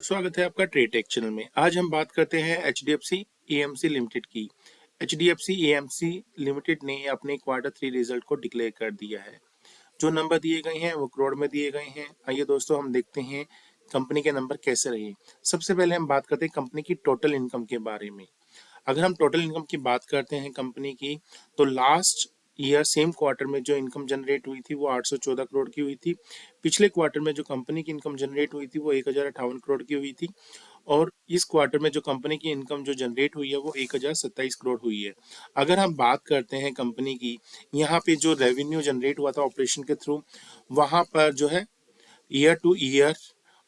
स्वागत है आपका ट्रेड टेक चैनल में। आज हम बात करते हैं एचडीएफसी एएमसी लिमिटेड की। एचडीएफसी एएमसी लिमिटेड ने अपने क्वार्टर 3 रिजल्ट को डिक्लेयर कर दिया है। जो नंबर दिए गए हैं वो करोड़ में दिए गए हैं। आइए दोस्तों हम देखते हैं कंपनी के नंबर कैसे रहे। सबसे पहले हम बात करते हैं कंपनी की टोटल इनकम के बारे में। अगर हम टोटल इनकम की बात करते हैं कंपनी की, तो लास्ट ईयर सेम क्वार्टर में जो इनकम जनरेट हुई थी वो 814 करोड़ की हुई थी। पिछले क्वार्टर में जो कंपनी की इनकम जनरेट हुई थी वो 1058 करोड़ की हुई थी। और इस क्वार्टर में जो कंपनी की इनकम जो जनरेट हुई है वो 1027 करोड़ हुई है। अगर हम बात करते हैं कंपनी की, यहाँ पे जो रेवेन्यू जनरेट हुआ था ऑपरेशन के थ्रू, वहाँ पर जो है ईयर टू ईयर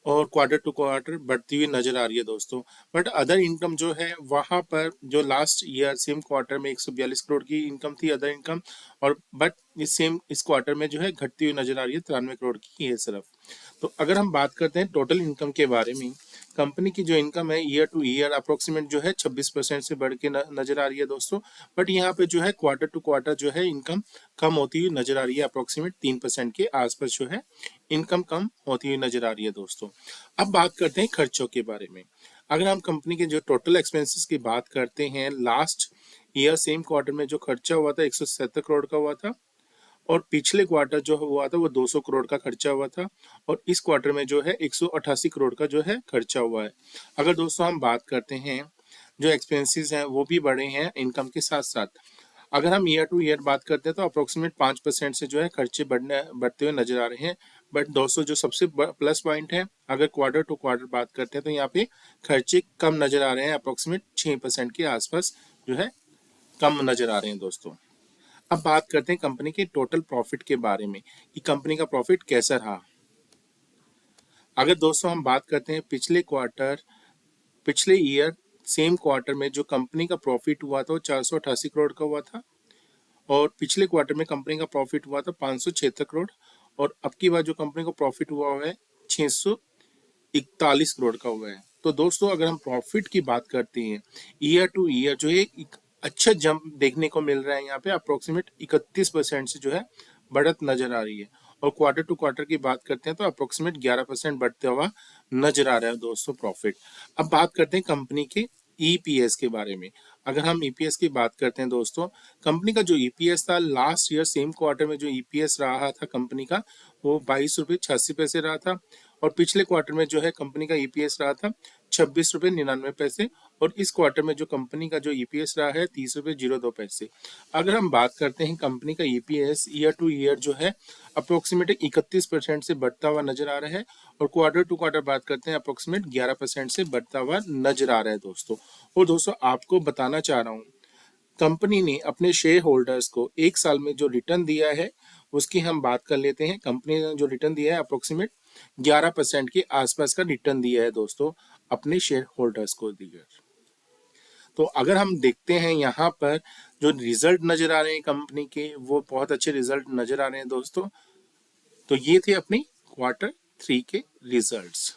और क्वार्टर टू क्वार्टर बढ़ती हुई नजर आ रही है दोस्तों। बट अदर इनकम जो है वहां पर जो लास्ट ईयर सेम क्वार्टर में 142 करोड़ की इनकम थी अदर इनकम, और बट इस क्वार्टर में जो है घटती हुई नजर आ रही है 93 करोड़ की है सिर्फ। तो अगर हम बात करते हैं टोटल इनकम के बारे में, कंपनी की जो इनकम है ईयर टू ईयर अप्रोक्सीमेट जो है 26% से बढ़ के नजर आ रही है दोस्तों। बट यहाँ पे जो है क्वार्टर टू क्वार्टर जो है इनकम कम होती हुई नजर आ रही है। अप्रोक्सीमेट 3% के आसपास जो है इनकम कम होती हुई नजर आ रही है दोस्तों। अब बात करते हैं खर्चों के बारे में। अगर हम कंपनी के जो टोटल एक्सपेंसेस की बात करते हैं, लास्ट ईयर सेम क्वार्टर में जो खर्चा हुआ था 170 करोड़ का हुआ था, और पिछले क्वार्टर जो हुआ था वो 200 करोड़ का खर्चा हुआ था, और इस क्वार्टर में जो है 188 करोड़ का जो है खर्चा हुआ है। अगर दोस्तों हम बात करते हैं, जो एक्सपेंसेस हैं वो भी बढ़े हैं इनकम के साथ साथ। अगर हम ईयर टू ईयर बात करते हैं तो अप्रोक्सीमेट 5% से जो है खर्चे बढ़ते हुए नजर आ रहे हैं। बट दोस्तों जो सबसे प्लस पॉइंट है, अगर क्वार्टर टू क्वार्टर बात करते हैं तो यहाँ पे खर्चे कम नजर आ रहे हैं। अप्रोक्सीमेट 6% के आसपास जो है कम नजर आ रहे हैं दोस्तों। अब बात करते हैं कंपनी के टोटल प्रॉफिट के बारे में कि कंपनी का प्रॉफिट कैसा रहा। अगर दोस्तों हम बात करते हैं पिछले ईयर सेम क्वार्टर में जो कंपनी का प्रॉफिट हुआ था वो 488 करोड़ का हुआ था, और पिछले क्वार्टर में कंपनी का प्रॉफिट हुआ था 576 करोड़, और अब की बार जो कंपनी को प्रॉफिट हुआ है 641 करोड़ का हुआ है। तो दोस्तों अगर हम प्रॉफिट की बात करते हैं, ईयर टू ईयर जो है एक अच्छा जंप देखने को मिल रहा है। यहाँ पे अप्रोक्सीमेट 31% से जो है बढ़त नजर आ रही है, और क्वार्टर टू क्वार्टर की बात करते हैं तो अप्रोक्सीमेट 11% बढ़ते हुआ नजर आ रहा है दोस्तों प्रॉफिट। अब बात करते हैं कंपनी के ईपीएस के बारे में। अगर हम ईपीएस की बात करते हैं दोस्तों, कंपनी का जो ईपीएस था लास्ट ईयर सेम क्वार्टर में जो ईपीएस रहा था कंपनी का वो 22 रुपये 86 पैसे रहा था, और पिछले क्वार्टर में जो है कंपनी का ईपीएस रहा था 26 रुपये 99 पैसे, और इस क्वार्टर में जो कंपनी का जो ईपीएस रहा है 30 रुपये 02 पैसे। अगर हम बात करते हैं कंपनी का ईपीएस ईयर टू ईयर जो है अप्रोक्सीमेट 31% से बढ़ता हुआ नजर आ रहा है, और क्वार्टर टू क्वार्टर बात करते हैं अप्रोक्सीमेट 11% से बढ़ता हुआ नजर आ रहा है दोस्तों। और दोस्तों आपको बताना चाह रहा हूँ, कंपनी ने अपने शेयर होल्डर्स को एक साल में जो रिटर्न दिया है उसकी हम बात कर लेते हैं। कंपनी ने जो रिटर्न दिया है अप्रोक्सीमेट 11% के आसपास का रिटर्न दिया है दोस्तों अपने शेयर होल्डर्स को दिया। तो अगर हम देखते हैं यहाँ पर जो रिजल्ट नजर आ रहे हैं कंपनी के, वो बहुत अच्छे रिजल्ट नजर आ रहे हैं दोस्तों। तो ये थे अपने क्वार्टर 3 के रिजल्ट्स।